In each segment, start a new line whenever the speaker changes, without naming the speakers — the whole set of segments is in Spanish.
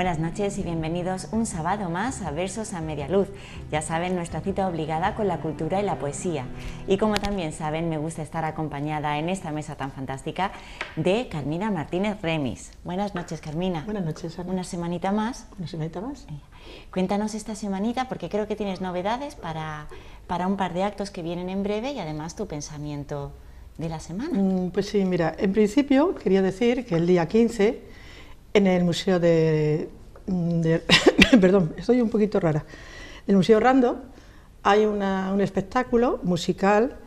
Buenas noches y bienvenidos un sábado más a Versos a Media Luz. Ya saben, nuestra cita obligada con la cultura y la poesía. Y como también saben, me gusta estar acompañada en esta mesa tan fantástica de Carmina Martínez Remis. Buenas noches, Carmina.
Buenas noches, Ana.
¿Una semanita más?
¿Una semanita más?
Cuéntanos esta semanita, porque creo que tienes novedades para un par de actos que vienen en breve y además tu pensamiento de la semana.
Pues sí, mira, en principio quería decir que el día 15, en el Museo perdón, estoy un poquito rara. En el Museo Rando hay un espectáculo musical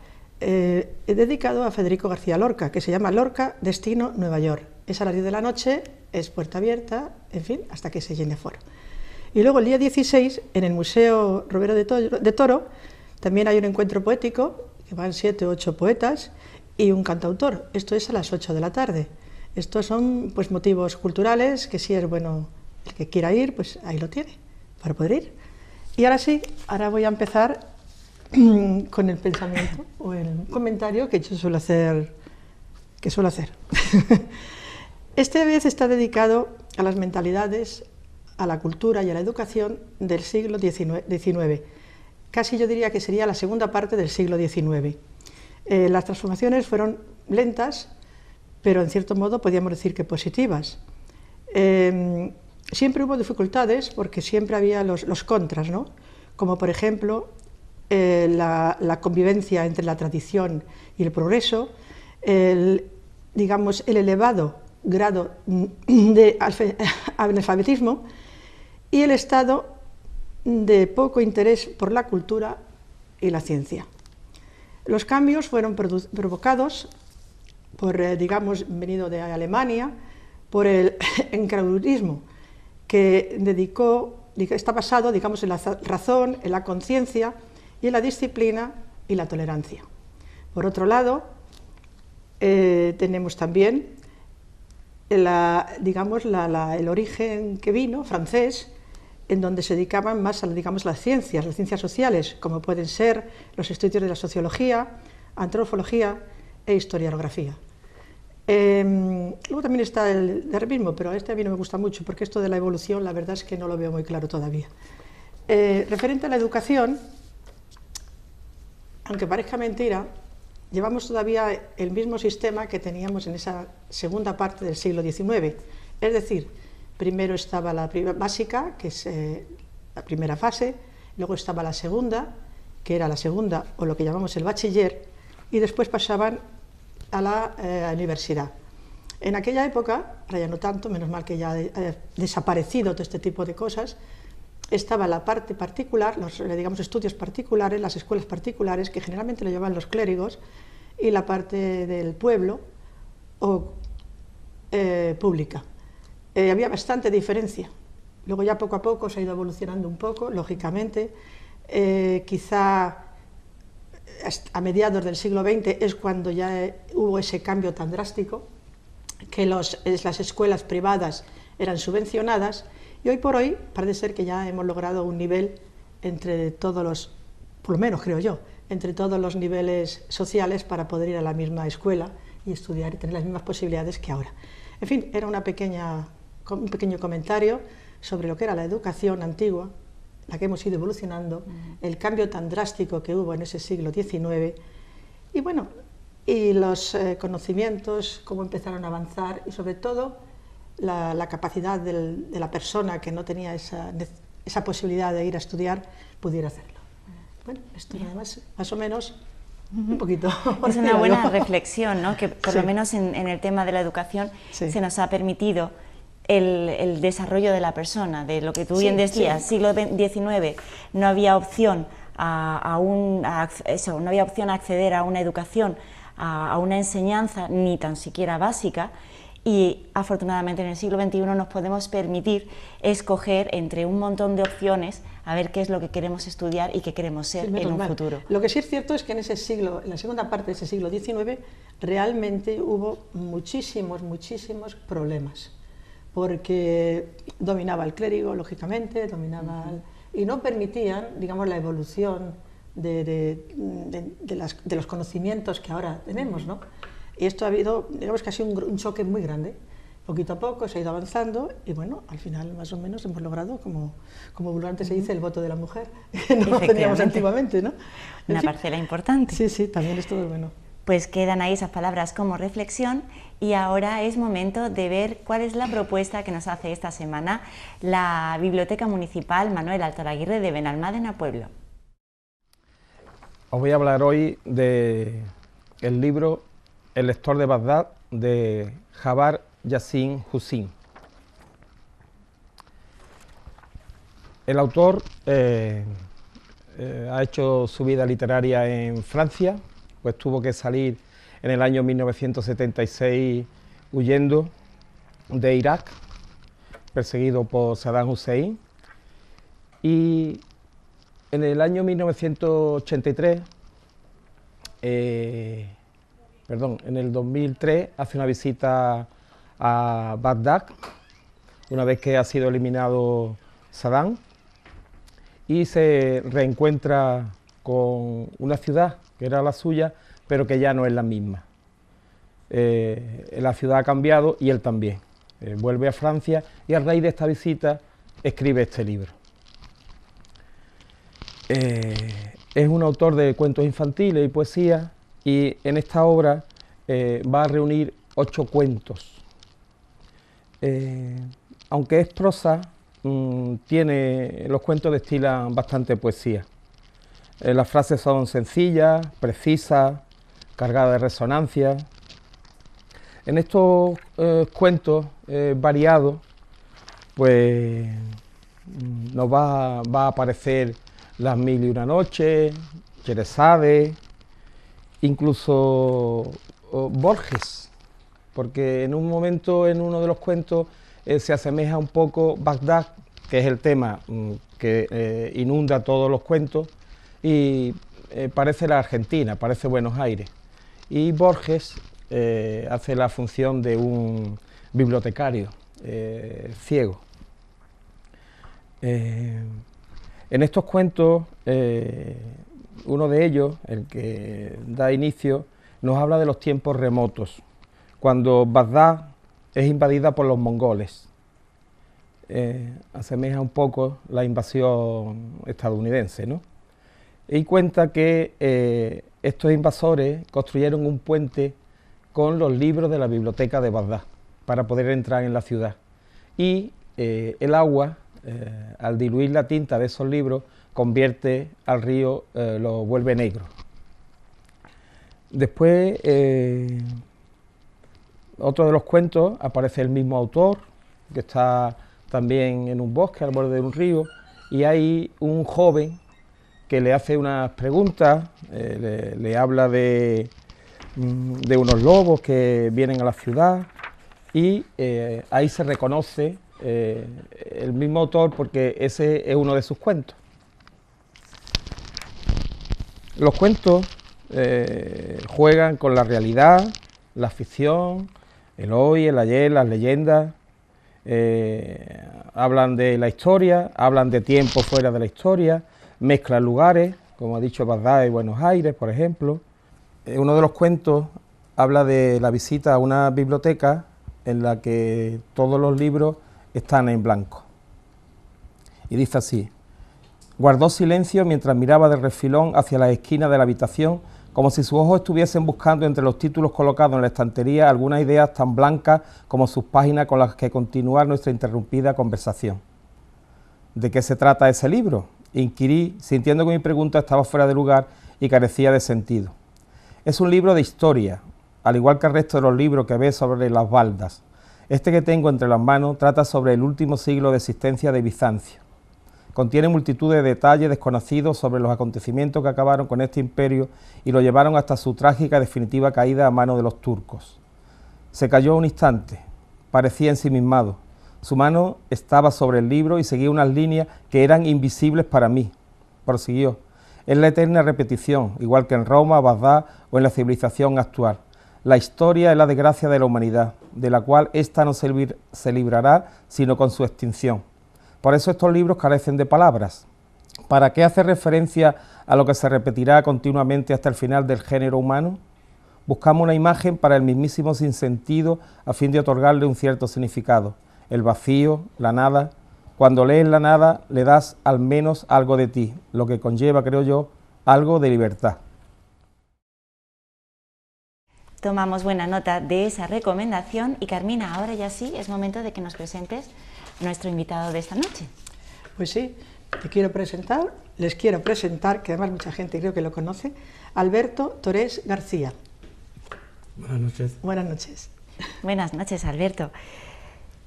dedicado a Federico García Lorca, que se llama Lorca, Destino, Nueva York. Es a las 10 de la noche, es puerta abierta, en fin, hasta que se llene aforo. Y luego el día 16, en el Museo Robero de Toro, también hay un encuentro poético, que van 7 o 8 poetas, y un cantautor. Esto es a las 8 de la tarde. Estos son pues motivos culturales que si es bueno el que quiera ir, pues ahí lo tiene, para poder ir. Y ahora sí, ahora voy a empezar con el pensamiento o el comentario que yo suelo hacer. Esta vez está dedicado a las mentalidades, a la cultura y a la educación del siglo XIX. Casi yo diría que sería la segunda parte del siglo XIX. Las transformaciones fueron lentas, pero en cierto modo podríamos decir que positivas. Siempre hubo dificultades porque siempre había los contras, ¿no? Como por ejemplo la convivencia entre la tradición y el progreso, el elevado grado de analfabetismo y el estado de poco interés por la cultura y la ciencia. Los cambios fueron provocados por, venido de Alemania, por el incredulismo que está basado, en la razón, en la conciencia y en la disciplina y la tolerancia. Por otro lado, tenemos también el origen que vino, francés, en donde se dedicaban más a las ciencias sociales, como pueden ser los estudios de la sociología, antropología e historiografía. Luego también está el darwinismo, pero este a mí no me gusta mucho, porque esto de la evolución, la verdad es que no lo veo muy claro todavía. Referente a la educación, aunque parezca mentira, llevamos todavía el mismo sistema que teníamos en esa segunda parte del siglo XIX, es decir, primero estaba la básica, que es la primera fase, luego estaba la segunda, que era la segunda o lo que llamamos el bachiller, y después pasaban a la universidad. En aquella época, ahora ya no tanto, menos mal que ya ha desaparecido todo este tipo de cosas, estaba la parte particular, los estudios particulares, las escuelas particulares, que generalmente lo llevaban los clérigos, y la parte del pueblo o pública. Había bastante diferencia. Luego ya poco a poco se ha ido evolucionando un poco, lógicamente. Quizá a mediados del siglo XX es cuando ya hubo ese cambio tan drástico, que las escuelas privadas eran subvencionadas, y hoy por hoy parece ser que ya hemos logrado un nivel entre todos los, por lo menos creo yo, entre todos los niveles sociales para poder ir a la misma escuela y estudiar y tener las mismas posibilidades que ahora. En fin, era un pequeño comentario sobre lo que era la educación antigua, la que hemos ido evolucionando, el cambio tan drástico que hubo en ese siglo XIX, y bueno, y los conocimientos, cómo empezaron a avanzar, y sobre todo la capacidad de la persona que no tenía esa posibilidad de ir a estudiar, pudiera hacerlo. Bueno, esto nada más o menos, un poquito.
Es una buena reflexión, ¿no? Que por lo menos en el tema de la educación se nos ha permitido el desarrollo de la persona, de lo que tú bien decías, siglo XIX, no había opción no había opción a acceder a una educación, a una enseñanza, ni tan siquiera básica, y afortunadamente en el siglo XXI nos podemos permitir escoger entre un montón de opciones a ver qué es lo que queremos estudiar y qué queremos ser en un futuro.
Lo que sí es cierto es que en la segunda parte de ese siglo XIX, realmente hubo muchísimos problemas, porque dominaba el clérigo, lógicamente, y no permitían, la evolución de los conocimientos que ahora tenemos, ¿no? Y esto ha habido, que ha sido un choque muy grande, Poquito a poco se ha ido avanzando y bueno, al final más o menos hemos logrado, como vulgarmente se dice, el voto de la mujer, que no lo teníamos antiguamente, ¿no?
Una parcela importante.
Sí, sí, también es todo bueno.
Pues quedan ahí esas palabras como reflexión y ahora es momento de ver cuál es la propuesta que nos hace esta semana la Biblioteca Municipal Manuel Altolaguirre de Benalmádena Pueblo.
Os voy a hablar hoy del libro El lector de Bagdad de Jabbar Yassin Hussein. El autor ha hecho su vida literaria en Francia, pues tuvo que salir en el año 1976 huyendo de Irak, perseguido por Saddam Hussein, y en el año 1983, en el 2003, hace una visita a Bagdad, una vez que ha sido eliminado Saddam, y se reencuentra con una ciudad que era la suya, pero que ya no es la misma. La ciudad ha cambiado y él también. Vuelve a Francia y a raíz de esta visita escribe este libro. Es un autor de cuentos infantiles y poesía, y en esta obra va a reunir 8 cuentos. Aunque es prosa, los cuentos destilan bastante poesía. Las frases son sencillas, precisas, cargadas de resonancia. En estos cuentos variados, pues nos va a aparecer Las mil y una noches, Sherezade, incluso Borges, porque en un momento, en uno de los cuentos, se asemeja un poco Bagdad, que es el tema que inunda todos los cuentos, y parece la Argentina, parece Buenos Aires. Y Borges hace la función de un bibliotecario ciego. En estos cuentos, uno de ellos, el que da inicio, nos habla de los tiempos remotos, cuando Bagdad es invadida por los mongoles. Asemeja un poco la invasión estadounidense, ¿no? Y cuenta que estos invasores construyeron un puente con los libros de la biblioteca de Bagdad para poder entrar en la ciudad. Y el agua, al diluir la tinta de esos libros, convierte al río, lo vuelve negro. Después, otro de los cuentos, aparece el mismo autor, que está también en un bosque al borde de un río, y hay un joven que le hace unas preguntas, le habla de unos lobos que vienen a la ciudad, y ahí se reconoce el mismo autor, porque ese es uno de sus cuentos. Los cuentos juegan con la realidad, la ficción, el hoy, el ayer, las leyendas, hablan de la historia, hablan de tiempo fuera de la historia, mezclan lugares, como ha dicho Bagdad y Buenos Aires, por ejemplo. Uno de los cuentos habla de la visita a una biblioteca en la que todos los libros están en blanco. Y dice así: guardó silencio mientras miraba de refilón hacia la esquina de la habitación, como si sus ojos estuviesen buscando entre los títulos colocados en la estantería algunas ideas tan blancas como sus páginas con las que continuar nuestra interrumpida conversación. ¿De qué se trata ese libro?, inquirí, sintiendo que mi pregunta estaba fuera de lugar y carecía de sentido. Es un libro de historia, al igual que el resto de los libros que ves sobre las baldas. Este que tengo entre las manos trata sobre el último siglo de existencia de Bizancio. Contiene multitud de detalles desconocidos sobre los acontecimientos que acabaron con este imperio y lo llevaron hasta su trágica y definitiva caída a manos de los turcos. Se calló un instante, parecía ensimismado. Su mano estaba sobre el libro y seguía unas líneas que eran invisibles para mí. Prosiguió: es la eterna repetición, igual que en Roma, Bagdad o en la civilización actual. La historia es la desgracia de la humanidad, de la cual ésta no se librará sino con su extinción. Por eso estos libros carecen de palabras. ¿Para qué hacer referencia a lo que se repetirá continuamente hasta el final del género humano? buscamos una imagen para el mismísimo sinsentido a fin de otorgarle un cierto significado. El vacío, la nada. Cuando lees la nada, le das al menos algo de ti, lo que conlleva, creo yo, algo de libertad.
Tomamos buena nota de esa recomendación y Carmina, ahora ya sí, es momento de que nos presentes nuestro invitado de esta noche.
Pues sí, les quiero presentar, que además mucha gente creo que lo conoce, Alberto Torés García.
Buenas noches.
Buenas noches.
Buenas noches, Alberto.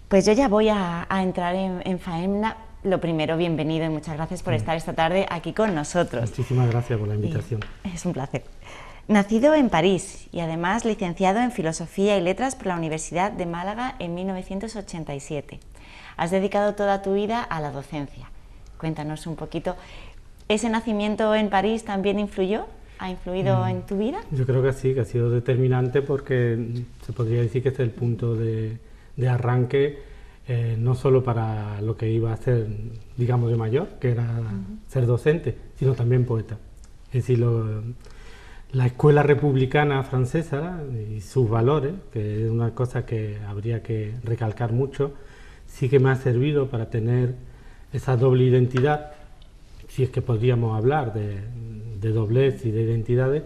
Pues yo ya voy a entrar en faena. Lo primero, bienvenido y muchas gracias por estar esta tarde aquí con nosotros.
Muchísimas gracias por la invitación.
Es un placer. Nacido en París y además licenciado en Filosofía y Letras por la Universidad de Málaga en 1987. Has dedicado toda tu vida a la docencia. Cuéntanos un poquito, ¿ese nacimiento en París también influyó? ¿Ha influido en tu vida?
Yo creo que sí, que ha sido determinante porque se podría decir que este es el punto de arranque, no solo para lo que iba a hacer, digamos, de mayor, que era ser docente, sino también poeta. Es decir, la escuela republicana francesa y sus valores, que es una cosa que habría que recalcar mucho, sí que me ha servido para tener esa doble identidad, si es que podríamos hablar de doblez y de identidades,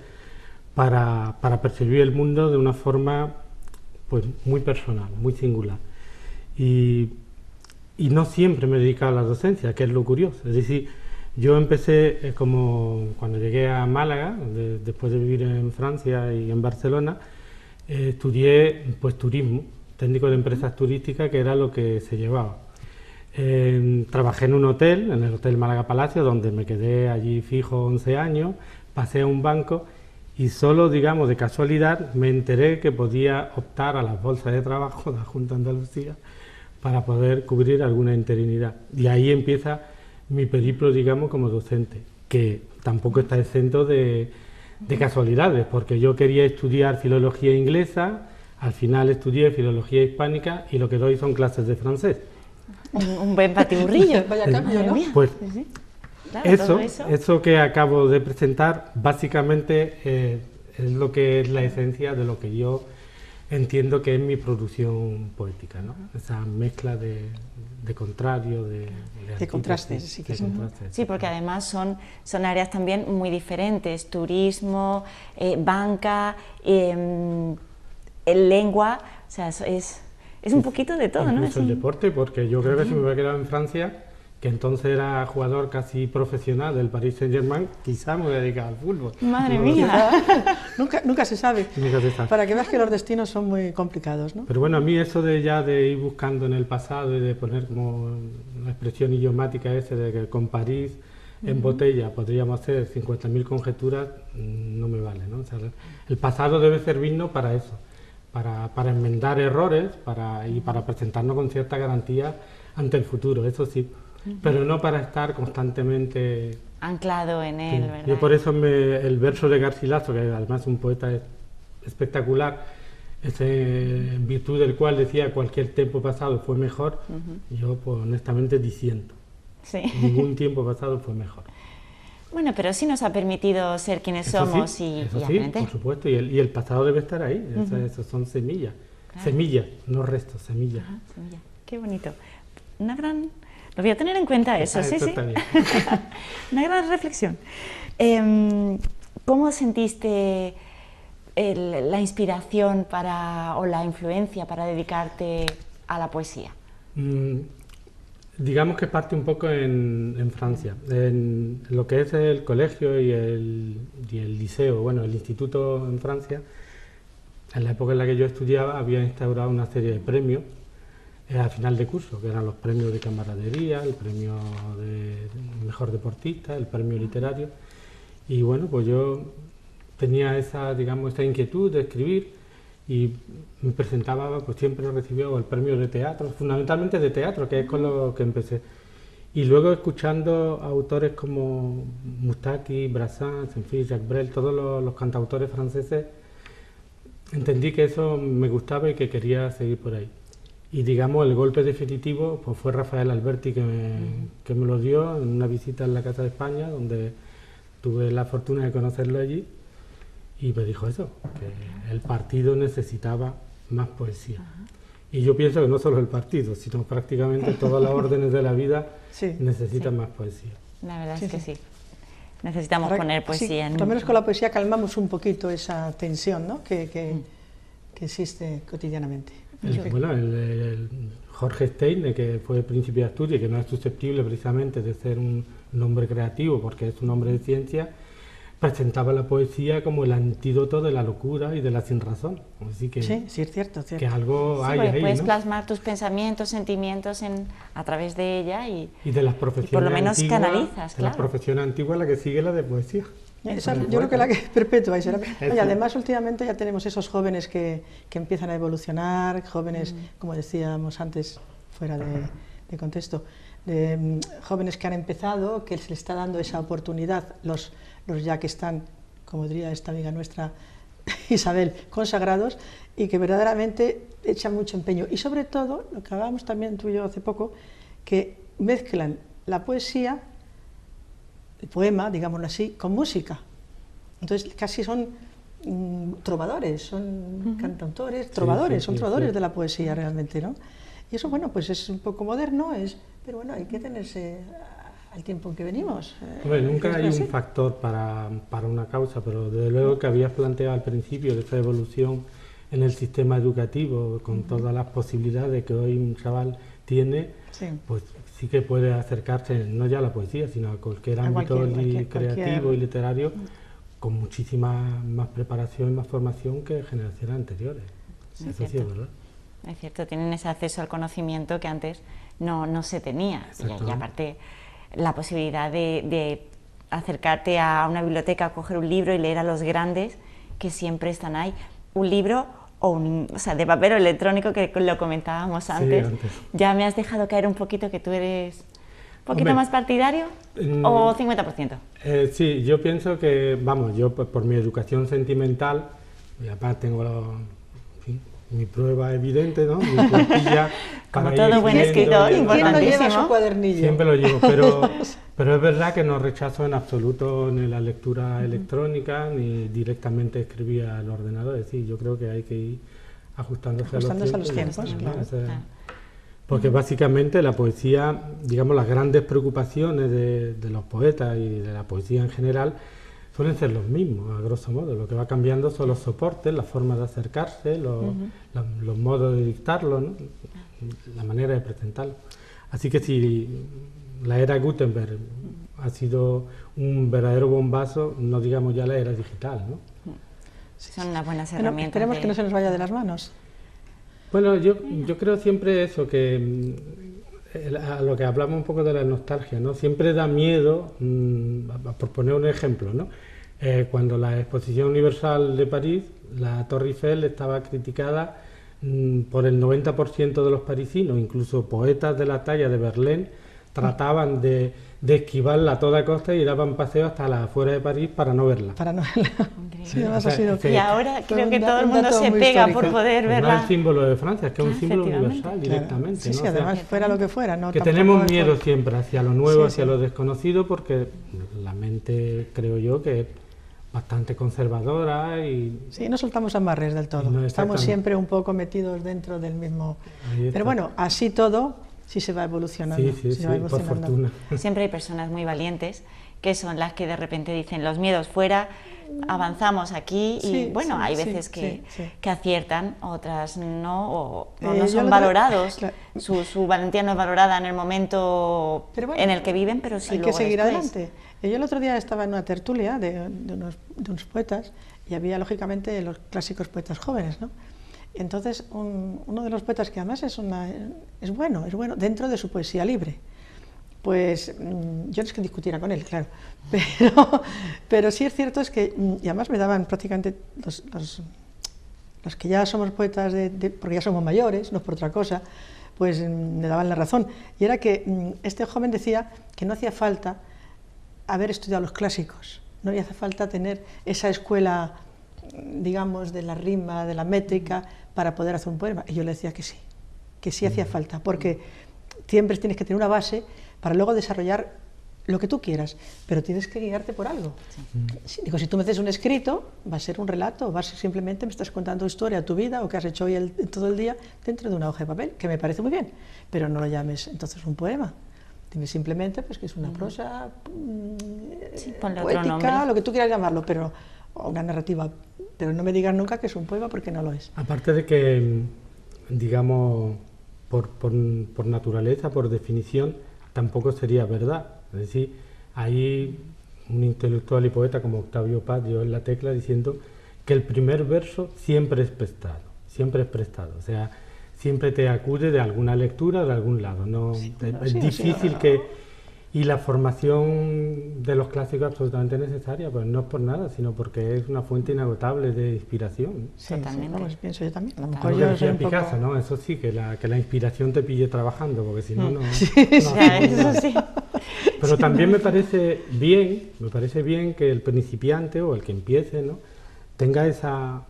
para percibir el mundo de una forma pues muy personal, muy singular. Y no siempre me he dedicado a la docencia, que es lo curioso. Es decir, yo empecé como cuando llegué a Málaga, después de vivir en Francia y en Barcelona, estudié pues turismo, técnico de empresas turísticas, que era lo que se llevaba. Trabajé en un hotel, en el Hotel Málaga Palacio, donde me quedé allí fijo 11 años, pasé a un banco y solo, digamos, de casualidad me enteré que podía optar a las bolsas de trabajo de la Junta de Andalucía para poder cubrir alguna interinidad. Y ahí empieza mi periplo, digamos, como docente, que tampoco está exento de casualidades, porque yo quería estudiar filología inglesa, al final estudié filología hispánica y lo que doy son clases de francés.
Un buen patiburrillo.
Vaya cambio, ¿no?
Pues
sí. Claro,
eso que acabo de presentar básicamente es lo que es la esencia de lo que yo entiendo que es mi producción poética, ¿no? Esa mezcla de contrario, de
contrastes, sí que son.
Sí, porque además son áreas también muy diferentes, turismo, banca, lengua, o sea, es un poquito de todo, ¿no?
Incluso el deporte, porque yo creo que si me hubiera quedado en Francia, que entonces era jugador casi profesional del Paris Saint-Germain, quizá me hubiera dedicado al fútbol.
Madre mía.
Nunca se sabe.
Nunca se sabe.
Para que veas que los destinos son muy complicados, ¿no?
Pero bueno, a mí eso de ir buscando en el pasado y de poner como la expresión idiomática ese de que con París en botella podríamos hacer 50.000 conjeturas, no me vale, ¿no? O sea, el pasado debe servirnos para eso, para enmendar errores y para presentarnos con cierta garantía ante el futuro, eso sí. Pero no para estar constantemente
anclado en él, ¿verdad?
Yo por eso el verso de Garcilaso, que además es un poeta espectacular, en virtud del cual decía cualquier tiempo pasado fue mejor, yo pues honestamente disiento.
Sí.
Ningún tiempo pasado fue mejor.
Bueno, pero sí nos ha permitido ser quienes somos y aprender.
Por supuesto, y el pasado debe estar ahí, eso son semillas, claro. Semillas, no restos, semillas.
Ajá, semilla. Qué bonito. Lo voy a tener en cuenta eso, sí. Una gran reflexión. ¿Cómo sentiste la inspiración o la influencia para dedicarte a la poesía?
Digamos que parte un poco en Francia, en lo que es el colegio y el liceo, bueno, el instituto en Francia. En la época en la que yo estudiaba había instaurado una serie de premios al final de curso, que eran los premios de camaradería, el premio de mejor deportista, el premio literario. Y bueno, pues yo tenía esa inquietud de escribir y me presentaba, pues siempre recibía el premio de teatro, fundamentalmente de teatro, que es con lo que empecé. Y luego escuchando a autores como Moustaki, Brassens, en fin, Jacques Brel, todos los cantautores franceses, entendí que eso me gustaba y que quería seguir por ahí. Y digamos, el golpe definitivo pues fue Rafael Alberti, que me lo dio en una visita en la Casa de España, donde tuve la fortuna de conocerlo allí. y me dijo eso, que el partido necesitaba más poesía. Y yo pienso que no solo el partido, sino prácticamente todas las órdenes de la vida necesitan más poesía.
La verdad es que sí. Necesitamos poner poesía.
Por lo menos con la poesía calmamos un poquito esa tensión, ¿no?, que existe cotidianamente.
Bueno, el Jorge Steiner, que fue príncipe de Asturias, que no es susceptible precisamente de ser un hombre creativo porque es un hombre de ciencia, presentaba la poesía como el antídoto de la locura y de la sinrazón. Así que,
sí, es cierto.
Que algo hay ahí,
puedes
¿no?,
plasmar tus pensamientos, sentimientos a través de ella y
de las profesiones
por lo menos
antiguas,
canalizas,
de las profesiones antiguas, la que sigue la de poesía.
Yo creo que la que perpetúa. Y además, últimamente ya tenemos esos jóvenes que empiezan a evolucionar, jóvenes, como decíamos antes, fuera de contexto, jóvenes que han empezado, que se les está dando esa oportunidad, los ya que están, como diría esta amiga nuestra, Isabel, consagrados, y que verdaderamente echan mucho empeño. Y sobre todo, lo que hablábamos también tú y yo hace poco, que mezclan la poesía, el poema, digámoslo así, con música. Entonces casi son trovadores, son cantautores, trovadores, son trovadores de la poesía realmente, ¿no? Y eso, bueno, pues es un poco moderno, pero bueno, hay que tenerse al tiempo en que venimos.
Bueno, nunca hay un factor para una causa, pero desde luego que habías planteado al principio de esa evolución en el sistema educativo, con todas las posibilidades que hoy un chaval tiene, pues sí que puede acercarse no ya a la poesía, sino a cualquier ámbito creativo y literario, con muchísima más preparación y más formación que generaciones anteriores. Eso sí es verdad.
Es cierto, tienen ese acceso al conocimiento que antes no se tenía. Y aparte, la posibilidad de acercarte a una biblioteca, coger un libro y leer a los grandes que siempre están ahí. Un libro o sea, de papel o electrónico, que lo comentábamos antes.
Sí, antes.
Ya me has dejado caer un poquito que tú eres un poquito más partidario, o 50%.
Sí, yo pienso que, vamos, yo por mi educación sentimental, y aparte tengo mi prueba evidente, ¿no?, mi plantilla
como todo buen escritor,
¿Quién no lleva su cuadernillo?
Siempre lo llevo, pero es verdad que no rechazo en absoluto ni la lectura electrónica, ni directamente escribir al ordenador. Es decir, yo creo que hay que ir ajustándose a los tiempos.
Claro.
Porque básicamente la poesía, digamos, las grandes preocupaciones de los poetas y de la poesía en general suelen ser los mismos, a grosso modo. Lo que va cambiando son los soportes, las formas de acercarse, los modos de dictarlo, ¿no?, la manera de presentarlo. Así que si la era Gutenberg ha sido un verdadero bombazo, no digamos ya la era digital, ¿no?
Son unas buenas herramientas.
Esperemos que no se nos vaya de las manos.
Bueno, yo creo siempre eso, que a lo que hablamos un poco de la nostalgia, ¿no? Siempre da miedo, por poner un ejemplo, ¿no? Cuando la Exposición Universal de París, la Torre Eiffel estaba criticada por el 90% de los parisinos, incluso poetas de la talla de Verlaine trataban de esquivarla a toda costa y daban paseo hasta las afueras de París para no verla.
Sí, además ha sido
y ahora creo que todo el mundo se pega por poder verla.
No es el símbolo de Francia, es que es un símbolo universal directamente.
Sí,
¿no?
Además, fuera lo que fuera. ¿no?
Que tenemos miedo siempre hacia lo nuevo, hacia lo desconocido, porque la mente, creo yo, que es bastante conservadora y...
Sí, no soltamos amarres del todo.
No,
estamos siempre un poco metidos dentro del mismo... Pero bueno, así todo sí se va evolucionando.
Sí, por fortuna.
Siempre hay personas muy valientes que son las que de repente dicen los miedos fuera, avanzamos aquí y bueno, hay veces que aciertan, otras no, o no son valorados, claro. Su valentía no es valorada en el momento en el que viven, pero sí
hay
luego
que seguir
después.
Adelante. Yo el otro día estaba en una tertulia de unos poetas y había lógicamente los clásicos poetas jóvenes, ¿no? Entonces uno de los poetas que además es bueno dentro de su poesía libre. Pues yo no es que discutiera con él, claro, pero sí es cierto es que, y además me daban prácticamente los que ya somos poetas, porque ya somos mayores, no es por otra cosa, pues me daban la razón. Y era que este joven decía que no hacía falta haber estudiado los clásicos, no había falta tener esa escuela, digamos, de la rima, de la métrica, para poder hacer un poema. Y yo le decía que sí hacía falta, porque siempre tienes que tener una base para luego desarrollar lo que tú quieras, pero tienes que guiarte por algo. Sí. Digo, si tú me haces un escrito, va a ser un relato, va a ser simplemente me estás contando historia, tu vida, o que has hecho hoy todo el día dentro de una hoja de papel, que me parece muy bien, pero no lo llames entonces un poema. Dime simplemente pues, que es una prosa poética, lo que tú quieras llamarlo, pero o una narrativa, pero no me digas nunca que es un poema porque no lo es.
Aparte de que, digamos, por naturaleza, por definición, tampoco sería verdad. Es decir, hay un intelectual y poeta como Octavio Paz dio en la tecla diciendo que el primer verso siempre es prestado, o sea, siempre te acude de alguna lectura, de algún lado. No, sí, es difícil que... Y la formación de los clásicos es absolutamente necesaria, pues no es por nada, sino porque es una fuente inagotable de inspiración.
Sí, totalmente. Sí, pienso yo también. A lo
mejor yo decía Picasso, ¿no? Eso sí, que la inspiración te pille trabajando, porque si no, no...
Sí, eso sí.
Pero también me parece bien que el principiante o el que empiece, ¿no? Tenga esa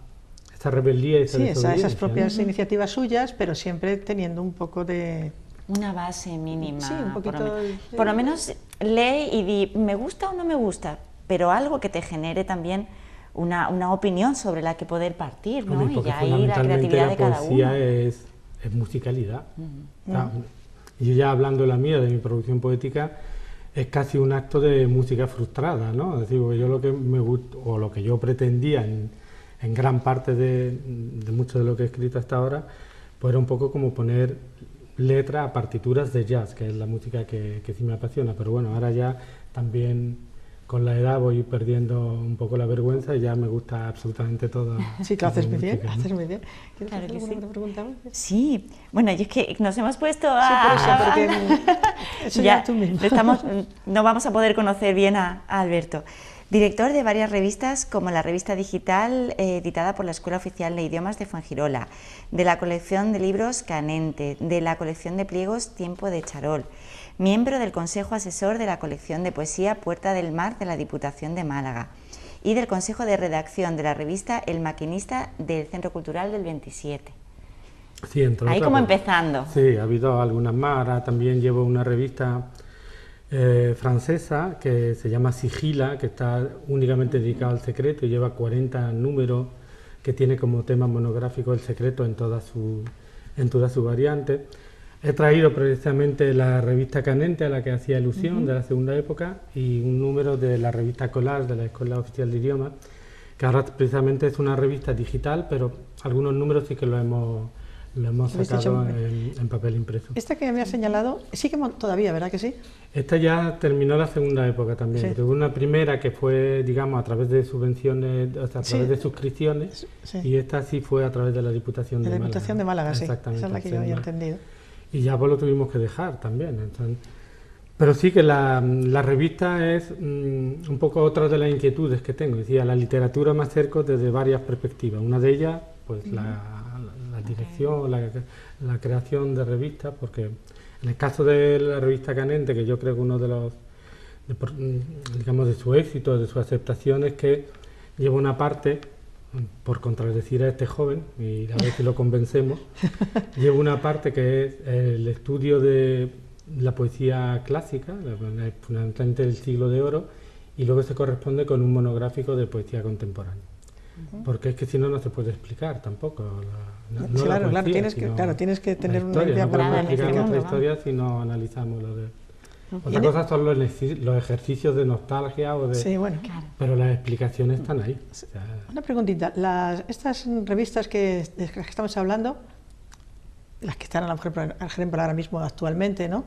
rebeldía y esa desobediencia,
esas propias iniciativas suyas, pero siempre teniendo un poco de...
Una base mínima.
Sí, un poquito...
Por lo menos lee y di, ¿me gusta o no me gusta? Pero algo que te genere también una opinión sobre la que poder partir, ¿no?
Y ahí la creatividad de cada uno. La poesía es musicalidad. Y yo ya hablando la mía, de mi producción poética, es casi un acto de música frustrada, ¿no? Es decir, yo lo que me gusta, o lo que yo pretendía en gran parte de mucho de lo que he escrito hasta ahora, pues era un poco como poner letra a partituras de jazz, que es la música que sí me apasiona, pero bueno, ahora ya también con la edad voy perdiendo un poco la vergüenza y ya me gusta absolutamente todo.
Sí, que haces muy bien, ¿no? Haces muy bien.
¿Quieres hacer alguna pregunta? Sí, bueno, y es que nos hemos puesto a...
Sí, por eso, porque eso ya tú mismo.
No vamos a poder conocer bien a Alberto. Director de varias revistas, como la revista digital editada por la Escuela Oficial de Idiomas de Fuengirola, de la colección de libros Canente, de la colección de pliegos Tiempo de Charol, miembro del Consejo Asesor de la colección de poesía Puerta del Mar de la Diputación de Málaga y del Consejo de Redacción de la revista El Maquinista del Centro Cultural del 27.
Sí,
ahí como empezando.
Sí, ha habido algunas más. Ahora también llevo una revista francesa que se llama Sigila, que está únicamente dedicada al secreto y lleva 40 números, que tiene como tema monográfico el secreto en todas sus variantes. He traído precisamente la revista Canente, a la que hacía alusión, de la segunda época, y un número de la revista Collage de la Escuela Oficial de Idiomas, que ahora precisamente es una revista digital, pero algunos números sí que lo hemos sacado en papel impreso.
Esta que me has señalado, sí que todavía, ¿verdad que sí?
Esta ya terminó la segunda época también. Sí. Hubo una primera que fue, digamos, a través de subvenciones, o sea, a través de suscripciones, y esta sí fue a través de la Diputación de Málaga.
De la Diputación de Málaga, sí.
Exactamente.
Esa es la que yo había entendido.
Y ya pues lo tuvimos que dejar también. Entonces, pero sí que la revista es un poco otra de las inquietudes que tengo. Es decir, a la literatura me acerco desde varias perspectivas. Una de ellas, pues la dirección, la creación de revistas, porque en el caso de la revista Canente, que yo creo que uno de los, digamos, de su éxito, de su aceptación, es que lleva una parte, por contradecir a este joven, y a ver si lo convencemos, lleva una parte que es el estudio de la poesía clásica, fundamentalmente del siglo de oro, y luego se corresponde con un monográfico de poesía contemporánea. Porque es que si no, no se puede explicar tampoco.
Tienes que tener una idea
para explicar nuestra historia si no analizamos lo de... Otra cosa son los ejercicios de nostalgia o de...
Sí, bueno.
Pero las explicaciones están ahí. O sea,
una preguntita. Estas revistas de las que estamos hablando, las que están a lo mejor, por ejemplo, ahora mismo actualmente, ¿no?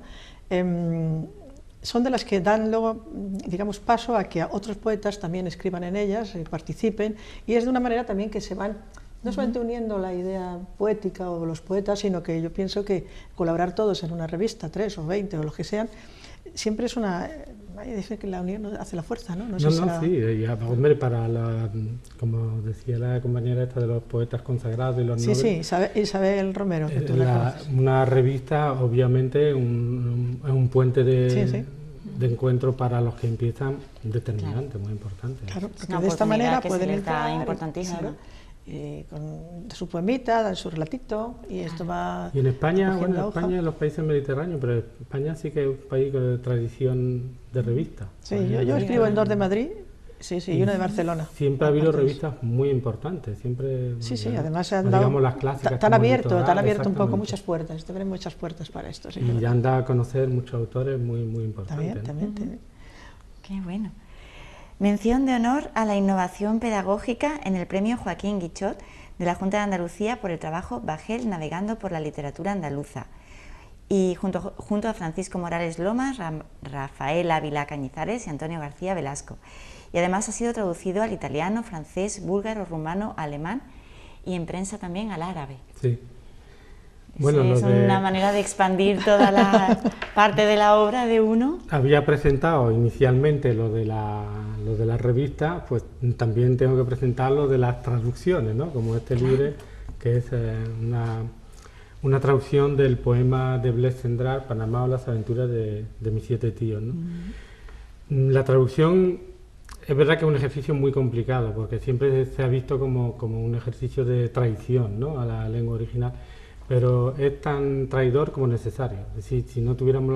Son de las que dan luego, digamos, paso a que otros poetas también escriban en ellas y participen, y es de una manera también que se van no solamente uniendo la idea poética o los poetas, sino que yo pienso que colaborar todos en una revista, 3 o 20 o lo que sean, siempre es una... Dicen que la unión hace la fuerza, ¿no?
Sí, hombre, como decía la compañera esta de los poetas consagrados y los nobles...
Sí, Isabel Romero, que tú la conoces.
Una revista, obviamente, es un puente de encuentro para los que empiezan, determinante, muy importante.
Claro, porque de esta manera pueden entrar...
Importantísima.
Claro, con su poemita, su relatito, y esto va...
Y en España,
cogiendo
bueno, España es los países mediterráneos, pero España sí que es un país de tradición de revistas.
Sí, yo escribo en 2 de Madrid, sí, y una de Barcelona.
Siempre ha habido revistas muy importantes, siempre...
Sí, además se han
digamos,
dado,
las clásicas,
te han abierto un poco
exactamente.
muchas puertas, te abren muchas puertas para esto. Sí,
y han dado a conocer muchos autores muy importantes.
También.
Qué bueno. Mención de honor a la innovación pedagógica en el premio Joaquín Guichot de la Junta de Andalucía por el trabajo Bajel navegando por la literatura andaluza. Y junto a Francisco Morales Lomas, Rafael Ávila Cañizares y Antonio García Velasco. Y además ha sido traducido al italiano, francés, búlgaro, rumano, alemán y en prensa también al árabe.
Sí. Bueno,
es una manera de expandir toda la parte de la obra de uno.
Había presentado inicialmente lo de la revista, pues también tengo que presentar lo de las traducciones, ¿no? Como este libro, que es una traducción del poema de Blaise Cendrars, Panamá o las aventuras de mis 7 tíos, ¿no? La traducción es verdad que es un ejercicio muy complicado, porque siempre se ha visto como un ejercicio de traición, ¿no?, a la lengua original, pero es tan traidor como necesario. Es decir, si no tuviéramos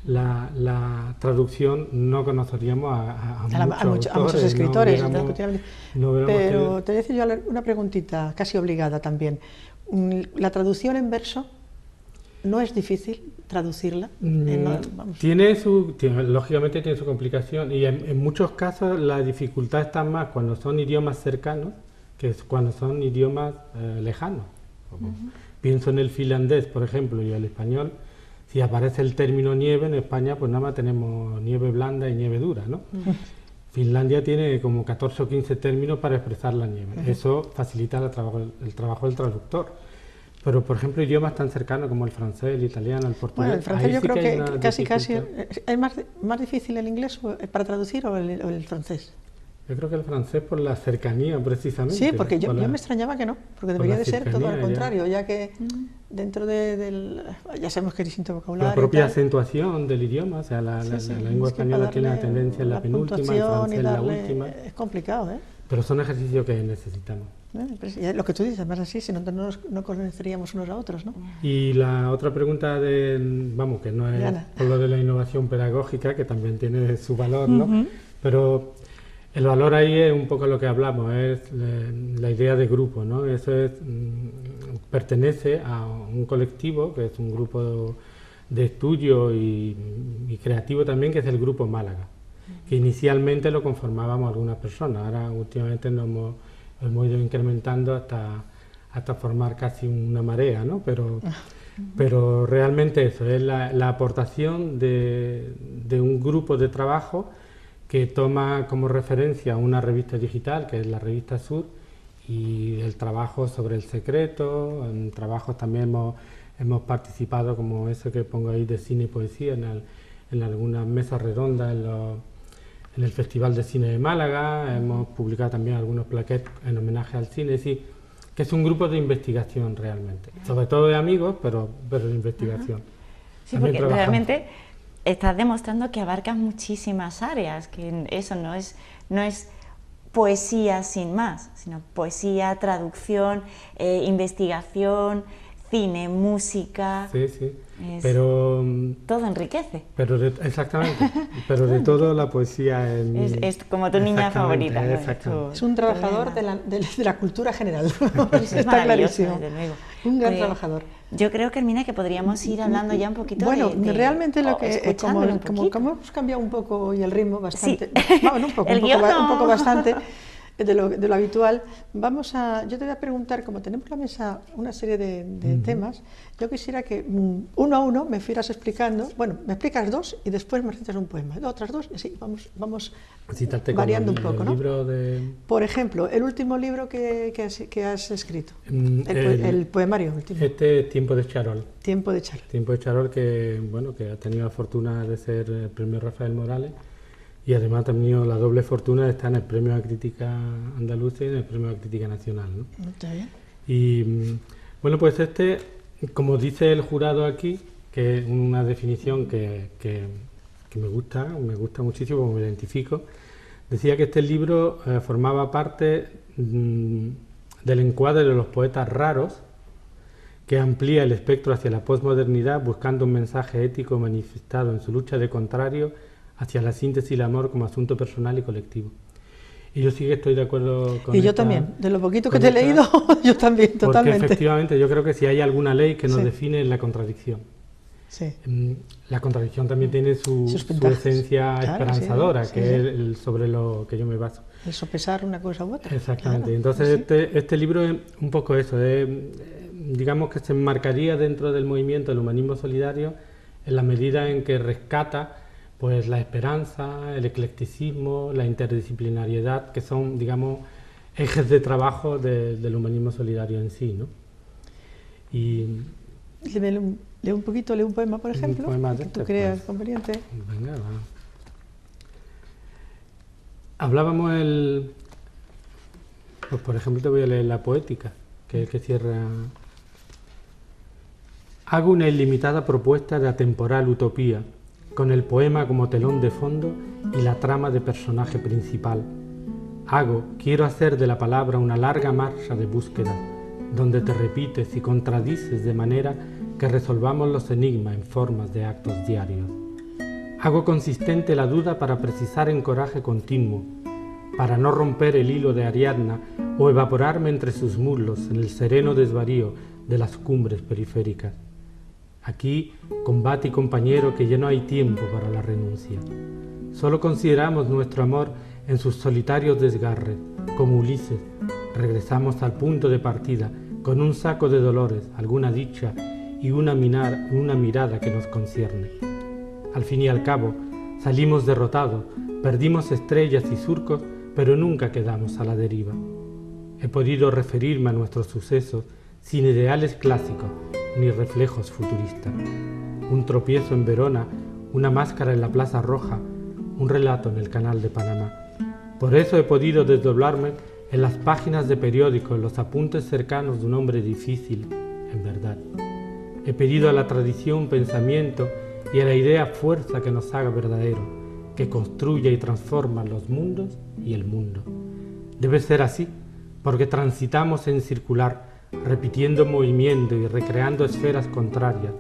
la traducción, no conoceríamos a
muchos escritores. Pero te voy a decir yo una preguntita casi obligada también. ¿La traducción en verso no es difícil traducirla?
Lógicamente tiene su complicación, y en muchos casos la dificultad está más cuando son idiomas cercanos que cuando son idiomas lejanos. Pienso en el finlandés, por ejemplo, y el español. Si aparece el término nieve en España, pues nada más tenemos nieve blanda y nieve dura, ¿no? Finlandia tiene como 14 o 15 términos para expresar la nieve. Eso facilita el trabajo del traductor. Pero, por ejemplo, idiomas tan cercanos como el francés, el italiano, el portugués...
Bueno, el francés yo creo que casi... ¿Es más difícil el inglés para traducir o el francés?
Yo creo que el francés por la cercanía, precisamente.
Sí, porque yo me extrañaba que no, porque debería de ser todo al contrario, ya que dentro del... Ya sabemos que hay distinto vocabulario.
La propia acentuación del idioma, o sea, la lengua española tiene la tendencia en la penúltima, el francés en la última.
Es complicado, ¿eh?
Pero son ejercicios que necesitamos.
Lo que tú dices, además así, si no no conoceríamos unos a otros, ¿no?
Y la otra pregunta que no es por lo de la innovación pedagógica, que también tiene su valor, ¿no? Pero el valor ahí es un poco lo que hablamos, es la idea de grupo, ¿no? Eso pertenece a un colectivo, que es un grupo de estudio y creativo también, que es el Grupo Málaga, que inicialmente lo conformábamos algunas personas, ahora últimamente nos hemos ido incrementando hasta formar casi una marea, ¿no? Pero realmente eso es la aportación de un grupo de trabajo que toma como referencia una revista digital, que es la revista Sur, y el trabajo sobre el secreto. En trabajos también hemos participado, como ese que pongo ahí, de cine y poesía, en algunas mesas redondas en el Festival de Cine de Málaga. Hemos publicado también algunos plaquettes en homenaje al cine. Es decir, que es un grupo de investigación realmente, sobre todo de amigos, pero de investigación.
Sí, también porque realmente estás demostrando que abarcas muchísimas áreas, que eso no es poesía sin más, sino poesía, traducción, investigación, cine, música.
Sí, pero
todo enriquece.
Exactamente, pero de todo la poesía
es como tu niña favorita.
Es un trabajador de la cultura general.
Está clarísimo.
Un gran trabajador.
Yo creo, Carmina, que podríamos ir hablando ya un poquito
realmente lo que como hemos cambiado un poco hoy el ritmo bastante, un poco bastante de lo habitual, yo te voy a preguntar, como tenemos en la mesa una serie de temas, yo quisiera que uno a uno me fueras explicando, me explicas 2 y después me recitas un poema, otras 2 y así vamos variando un poco, ¿no? Por ejemplo, el último libro que has escrito, el poemario último.
Este es Tiempo de Charol.
Tiempo de Charol.
Tiempo de Charol, que ha tenido la fortuna de ser el premio Rafael Morales, y además ha tenido la doble fortuna de estar en el Premio a Crítica Andaluza y en el Premio a Crítica Nacional, ¿no?
Está bien.
Y pues como dice el jurado aquí, que es una definición que me gusta muchísimo, como me identifico, decía que este libro formaba parte del encuadre de los poetas raros, que amplía el espectro hacia la posmodernidad buscando un mensaje ético manifestado en su lucha de contrario hacia la síntesis y el amor como asunto personal y colectivo. Y yo sí que estoy de acuerdo con
Y yo también, de lo poquito que te he leído, yo también, totalmente.
Porque efectivamente yo creo que si hay alguna ley que nos define es la contradicción.
Sí.
La contradicción también tiene su esencia esperanzadora, que es sobre lo que yo me baso.
El sopesar una cosa u otra.
Exactamente.
Claro,
Entonces este libro es un poco eso, digamos que se enmarcaría dentro del movimiento del humanismo solidario en la medida en que rescata pues la esperanza, el eclecticismo, la interdisciplinariedad, que son, digamos, ejes de trabajo del humanismo solidario en sí, ¿no? Y
lee un poquito, lee un poema, por ejemplo, que tú creas conveniente.
Venga, va. Hablábamos pues por ejemplo te voy a leer la poética, que cierra. Hago una ilimitada propuesta de atemporal utopía, con el poema como telón de fondo y la trama de personaje principal. Quiero hacer de la palabra una larga marcha de búsqueda, donde te repites y contradices de manera que resolvamos los enigmas en formas de actos diarios. Hago consistente la duda para precisar en coraje continuo, para no romper el hilo de Ariadna o evaporarme entre sus muslos en el sereno desvarío de las cumbres periféricas. Aquí, combate y compañero, que ya no hay tiempo para la renuncia. Solo consideramos nuestro amor en sus solitarios desgarres, como Ulises. Regresamos al punto de partida, con un saco de dolores, alguna dicha y una mirada que nos concierne. Al fin y al cabo, salimos derrotados, perdimos estrellas y surcos, pero nunca quedamos a la deriva. He podido referirme a nuestros sucesos sin ideales clásicos ni reflejos futuristas. Un tropiezo en Verona, una máscara en la Plaza Roja, un relato en el Canal de Panamá. Por eso he podido desdoblarme en las páginas de periódicos, los apuntes cercanos de un hombre difícil, en verdad. He pedido a la tradición pensamiento y a la idea fuerza que nos haga verdadero, que construya y transforma los mundos y el mundo. Debe ser así, porque transitamos en circular, repitiendo movimiento y recreando esferas contrarias,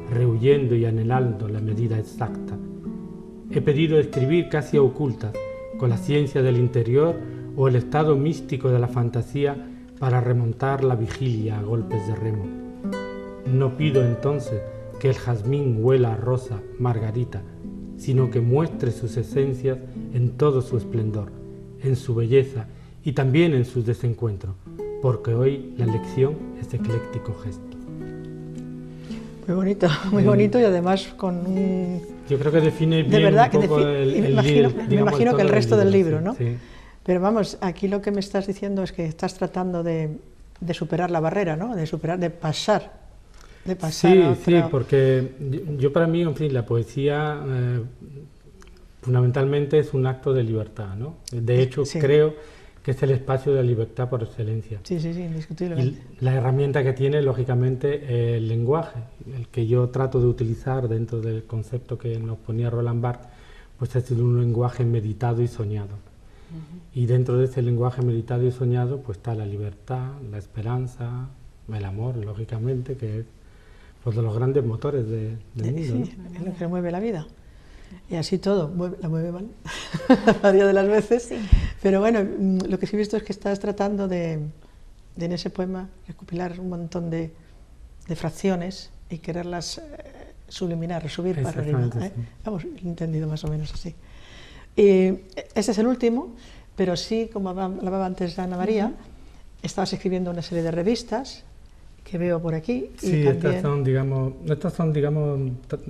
rehuyendo y anhelando la medida exacta. He pedido escribir casi a ocultas, con la ciencia del interior o el estado místico de la fantasía para remontar la vigilia a golpes de remo. No pido entonces que el jazmín huela a rosa, margarita, sino que muestre sus esencias en todo su esplendor, en su belleza y también en sus desencuentros, porque hoy la lección es ecléctico gesto.
Muy bonito y además con un...
Yo creo que define bien
verdad,
un poco
me imagino que el resto del libro, ¿no?
Sí.
Pero vamos, aquí lo que me estás diciendo es que estás tratando de superar la barrera, ¿no? De pasar.
Sí, porque yo para mí, en fin, la poesía fundamentalmente es un acto de libertad, ¿no? De hecho, creo que es el espacio de la libertad por excelencia.
Sí, indiscutiblemente.
Y la herramienta que tiene, lógicamente, el lenguaje, el que yo trato de utilizar dentro del concepto que nos ponía Roland Barthes, pues es un lenguaje meditado y soñado. Y dentro de ese lenguaje meditado y soñado, pues está la libertad, la esperanza, el amor, lógicamente, que es pues, de los grandes motores del mundo.
Sí,
¿no?
Es lo que mueve la vida. Y así todo, la mueve mal, la mayoría de las veces. Sí. Pero bueno, lo que sí he visto es que estás tratando de en ese poema, recopilar un montón de fracciones y quererlas subliminar, resubir para arriba. Sí. Vamos, lo he entendido más o menos así. Y este es el último, pero sí, como hablaba antes Ana María, estabas escribiendo una serie de revistas que veo por aquí.
Sí, y también... estas son, digamos,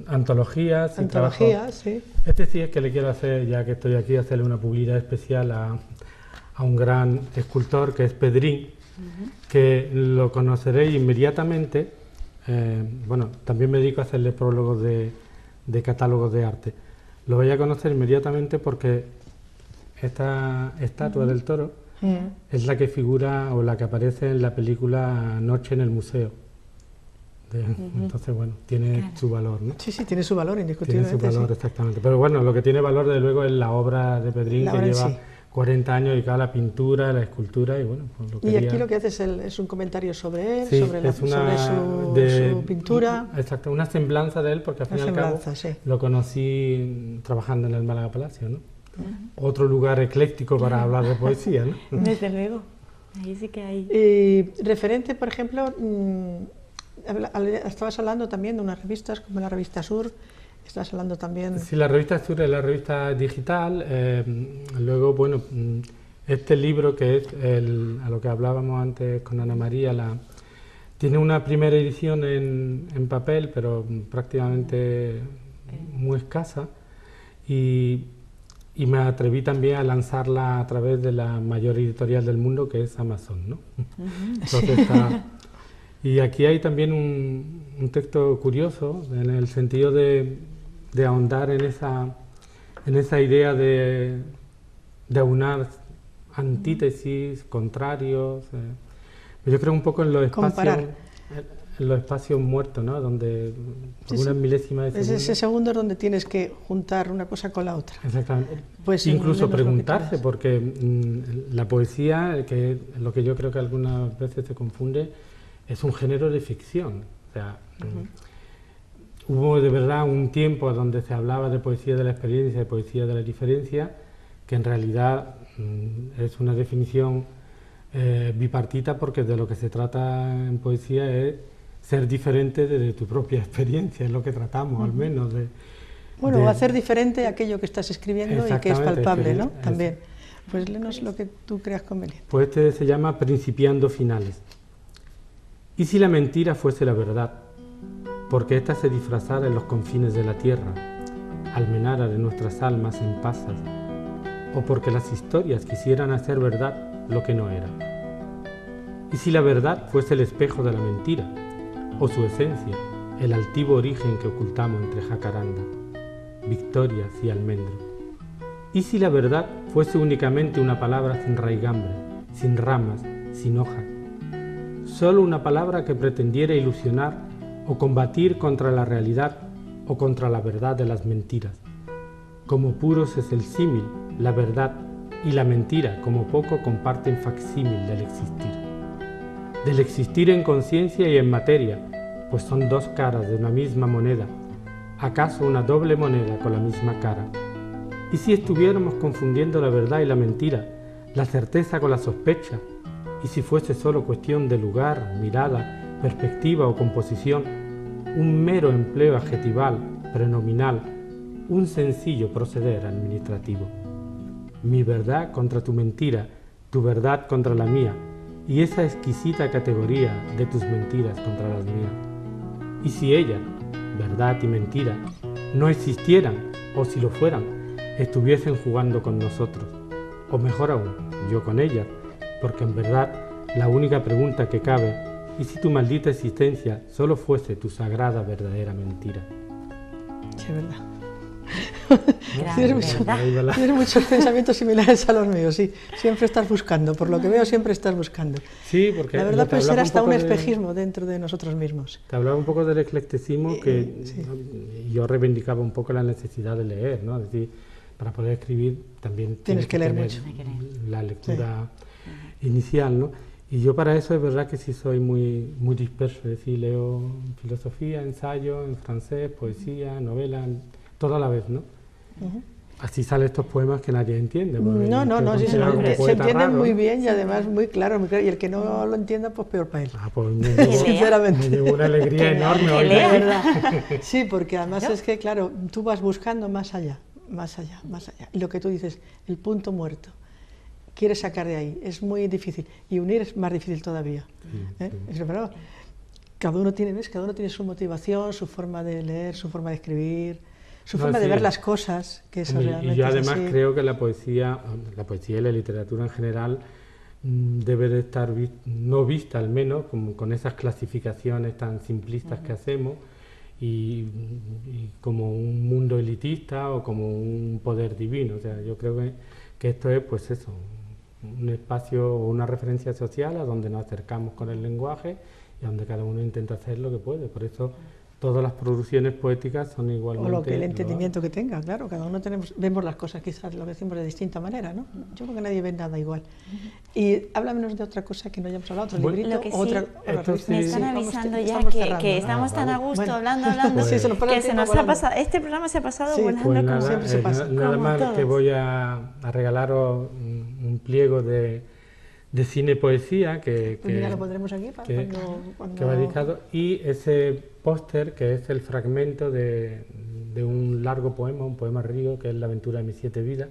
antologías.
Antologías, sí.
Este sí es que le quiero hacer, ya que estoy aquí, hacerle una publicidad especial a un gran escultor que es Pedrín, que lo conoceréis inmediatamente. Bueno, también me dedico a hacerle prólogos de catálogos de arte. Lo voy a conocer inmediatamente porque esta estatua del toro es la que figura o la que aparece en la película Noche en el Museo. Entonces, bueno, tiene su valor, ¿no?
Sí, tiene su valor, indiscutiblemente.
Tiene su valor,
sí.
Exactamente. Pero bueno, lo que tiene valor, desde luego, es la obra de Pedrín, que lleva 40 años dedicado a la pintura, a la escultura y bueno, pues lo
y aquí lo que haces es un comentario sobre él,
sí,
sobre su pintura.
Exacto, una semblanza de él, porque al fin y al cabo
sí.
lo conocí trabajando en el Málaga Palacio, ¿no? Otro lugar ecléctico para hablar de poesía, ¿no?
Desde luego, ahí sí que hay.
Y referente, por ejemplo, estabas hablando también de unas revistas como la revista Sur. Estás hablando también...
Sí, la revista Sur es la revista digital. Luego, bueno, este libro que es a lo que hablábamos antes con Ana María, tiene una primera edición en papel, pero prácticamente muy escasa. Y me atreví también a lanzarla a través de la mayor editorial del mundo, que es Amazon, ¿no? Entonces y aquí hay también un texto curioso, en el sentido de ahondar en esa idea de aunar antítesis, contrarios. Yo creo un poco en los espacios muertos, ¿no? Donde una milésima de segundo.
Es ese segundo donde tienes que juntar una cosa con la otra.
Exactamente.
Pues
incluso preguntarse, porque la poesía, que es lo que yo creo que algunas veces se confunde, es un género de ficción. O sea, hubo de verdad un tiempo donde se hablaba de poesía de la experiencia, de poesía de la diferencia, que en realidad es una definición bipartita, porque de lo que se trata en poesía es ser diferente de tu propia experiencia, es lo que tratamos al menos.
Bueno, hacer diferente aquello que estás escribiendo y que es palpable, ¿no? También. Pues léenos lo que tú creas conveniente.
Pues este se llama Principiando Finales. ¿Y si la mentira fuese la verdad? Porque ésta se disfrazara en los confines de la tierra, almenara de nuestras almas en pasas, o porque las historias quisieran hacer verdad lo que no era. ¿Y si la verdad fuese el espejo de la mentira, o su esencia, el altivo origen que ocultamos entre jacaranda, victorias y almendro? ¿Y si la verdad fuese únicamente una palabra sin raigambre, sin ramas, sin hoja? Solo una palabra que pretendiera ilusionar o combatir contra la realidad o contra la verdad de las mentiras. Como puros es el símil, la verdad y la mentira, como poco comparten facsímil del existir. Del existir en conciencia y en materia, pues son dos caras de una misma moneda, acaso una doble moneda con la misma cara. ¿Y si estuviéramos confundiendo la verdad y la mentira, la certeza con la sospecha? ¿Y si fuese solo cuestión de lugar, mirada, perspectiva o composición, un mero empleo adjetival, prenominal, un sencillo proceder administrativo? Mi verdad contra tu mentira, tu verdad contra la mía, y esa exquisita categoría de tus mentiras contra las mías. Y si ellas, verdad y mentira, no existieran, o si lo fueran, estuviesen jugando con nosotros, o mejor aún, yo con ellas, porque en verdad la única pregunta que cabe, ¿y si tu maldita existencia solo fuese tu sagrada verdadera mentira?
Sí, verdad. Tienes muchos pensamientos similares a los míos, sí. Siempre estás buscando, por lo que veo siempre estás buscando.
Sí, porque
la verdad puede ser hasta un espejismo dentro de nosotros mismos.
Te hablaba un poco del eclecticismo, que sí. Yo reivindicaba un poco la necesidad de leer, ¿no? Es decir, para poder escribir también
tienes que leer mucho.
La lectura inicial, ¿no? Y yo para eso es verdad que sí soy muy disperso, es decir, leo filosofía, ensayo, en francés, poesía, novela, todo a la vez, ¿no? Así salen estos poemas que nadie entiende.
No, sí, se entienden muy bien y además muy claro, y el que no lo entienda, pues peor para él.
Pues
sinceramente.
Me llevo una alegría enorme hoy.
Sí, porque además es que, claro, tú vas buscando más allá. Y lo que tú dices, el punto muerto, quieres sacar de ahí, es muy difícil. Y unir es más difícil todavía. Es verdad. Cada uno tiene su motivación, su forma de leer, su forma de escribir, su forma de ver las cosas, que eso realmente
y yo además
es así.
creo que la poesía y la literatura en general debe de estar no vista al menos como con esas clasificaciones tan simplistas que hacemos y como un mundo elitista o como un poder divino. O sea, yo creo que esto es pues eso, un espacio o una referencia social a donde nos acercamos con el lenguaje y donde cada uno intenta hacer lo que puede. Por eso todas las producciones poéticas son igualmente...
O lo que el entendimiento que tenga, claro, cada uno vemos las cosas quizás, lo decimos de distinta manera, ¿no? Yo creo que nadie ve nada igual. Y háblanos de otra cosa que no hayamos hablado, otro librito,
lo que
otra...
Sí, me están avisando ya que estamos tan a gusto,
bueno,
hablando,
sí, se nos
que se nos ha pasado, este programa se ha pasado volando,
pues
como
nada,
siempre se pasa.
Nada
como
más
todos.
que voy a regalaros un pliego de cine poesía que
ya lo pondremos aquí para cuando...
que va dedicado, y ese póster que es el fragmento de un largo poema, un poema río, que es La aventura de mis 7 vidas,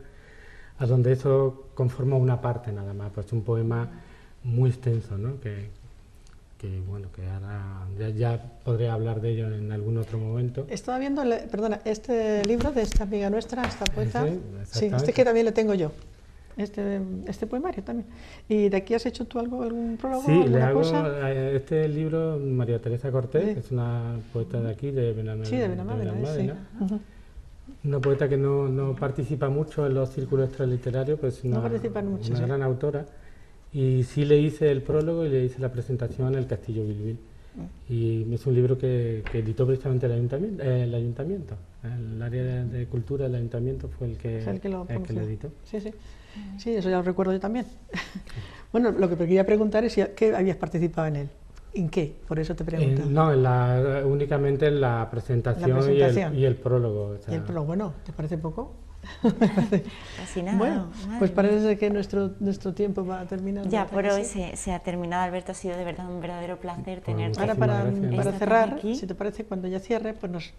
a donde eso conforma una parte nada más, pues un poema muy extenso, ¿no? que bueno, que ahora ya podré hablar de ello en algún otro momento.
Estaba viendo, perdona, este libro de esta amiga nuestra, esta poeta, sí,
exactamente.
que también le tengo yo. Este poemario también. ¿Y de aquí has hecho tú algún prólogo?
Sí, le hago
cosa?
este libro María Teresa Cortés,
Sí.
que es una poeta de aquí, de Benalmádena.
Sí, de Benalmádena, sí.
Una poeta que no participa mucho en los círculos extraliterarios, pero es una gran autora. Y sí le hice el prólogo y le hice la presentación en el Castillo Bilbil. Y es un libro que editó precisamente el ayuntamiento. El área de cultura del ayuntamiento fue el que lo editó.
Sí, sí. Sí, eso ya lo recuerdo yo también. Bueno, lo que te quería preguntar es ¿qué habías participado en él? ¿En qué? Por eso te pregunto.
No, únicamente en la presentación, y el prólogo. O sea.
¿Y el prólogo? Bueno, ¿te parece poco?
Casi nada.
Bueno, pues parece que nuestro tiempo va a terminar.
Ya, por hoy se ha terminado, Alberto. Ha sido de verdad un verdadero placer tenerte.
Ahora para cerrar, aquí. Si te parece, cuando ya cierre, pues nos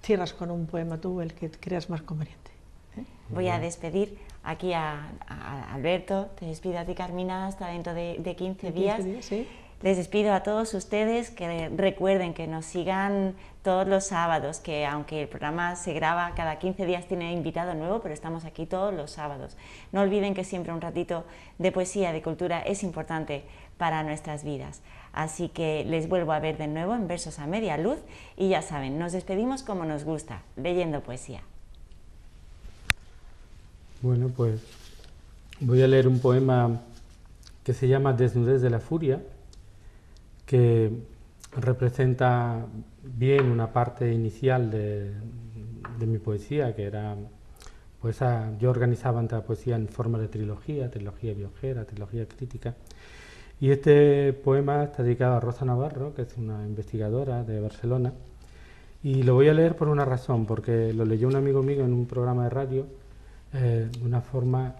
cierras con un poema tú, el que creas más conveniente.
Voy a despedir aquí a Alberto, te despido a ti, Carmina, hasta dentro de 15 días.
Sí.
Les despido a todos ustedes, que recuerden que nos sigan todos los sábados, que aunque el programa se graba cada 15 días tiene invitado nuevo, pero estamos aquí todos los sábados. No olviden que siempre un ratito de poesía, de cultura, es importante para nuestras vidas. Así que les vuelvo a ver de nuevo en Versos a Media Luz y ya saben, nos despedimos como nos gusta, leyendo poesía.
Bueno, pues voy a leer un poema que se llama Desnudez de la Furia, que representa bien una parte inicial de mi poesía, que era, pues yo organizaba la poesía en forma de trilogía viajera, trilogía crítica, y este poema está dedicado a Rosa Navarro, que es una investigadora de Barcelona, y lo voy a leer por una razón, porque lo leyó un amigo mío en un programa de radio, de una forma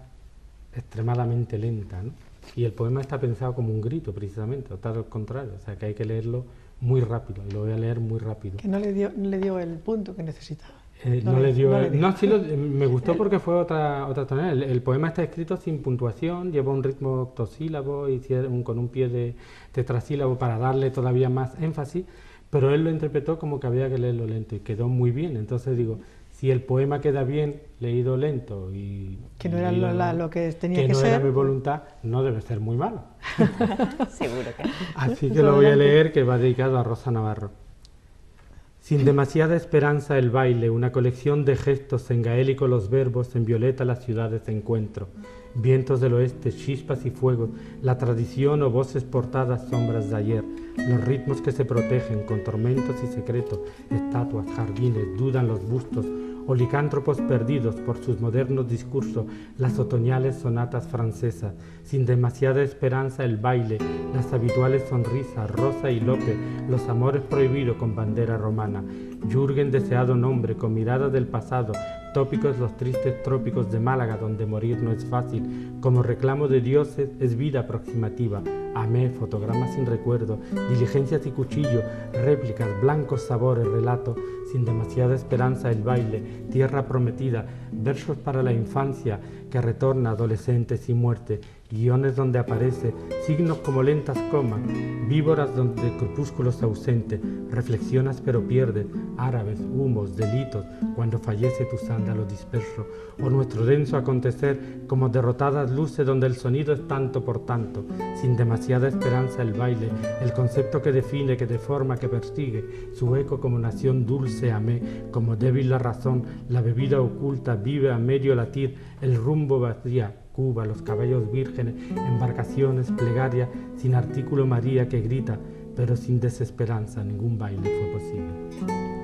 extremadamente lenta, ¿no? Y el poema está pensado como un grito, precisamente, o tal al contrario, o sea que hay que leerlo muy rápido, y lo voy a leer muy rápido.
Que no le dio el punto que necesitaba.
Me gustó porque fue otra tonalidad. El poema está escrito sin puntuación, lleva un ritmo octosílabo y con un pie de tetrasílabo para darle todavía más énfasis, pero él lo interpretó como que había que leerlo lento y quedó muy bien. Entonces digo, si el poema queda bien leído lento y
que no era lo que tenía que ser,
que no era mi voluntad, no debe ser muy malo.
Seguro que no.
Así que lo voy a leer, que va dedicado a Rosa Navarro. Sin demasiada esperanza el baile, una colección de gestos en gaélico, los verbos, en violeta las ciudades de encuentro. Vientos del oeste, chispas y fuego, la tradición o voces portadas, sombras de ayer, los ritmos que se protegen con tormentos y secretos, estatuas, jardines, dudan los bustos, o licántropos perdidos por sus modernos discursos, las otoñales sonatas francesas, sin demasiada esperanza el baile, las habituales sonrisas, Rosa y Lope, los amores prohibidos con bandera romana, Jürgen deseado nombre, con mirada del pasado, tópicos los tristes trópicos de Málaga, donde morir no es fácil, como reclamo de dioses es vida aproximativa, amé, fotogramas sin recuerdo, diligencias y cuchillo, réplicas, blancos sabores, relato, sin demasiada esperanza el baile, tierra prometida, versos para la infancia que retorna adolescentes y muerte, guiones donde aparece, signos como lentas comas, víboras donde crepúsculos ausente, reflexionas pero pierdes, árabes, humos, delitos, cuando fallece tu sándalo disperso, o nuestro denso acontecer como derrotadas luces donde el sonido es tanto por tanto, sin demasiada esperanza el baile, el concepto que define, que deforma, que persigue, su eco como nación dulce amé, como débil la razón, la bebida oculta vive a medio latir, el rumbo vacía, Cuba, los caballos vírgenes, embarcaciones, plegaria, sin artículo María que grita, pero sin desesperanza ningún baile fue posible.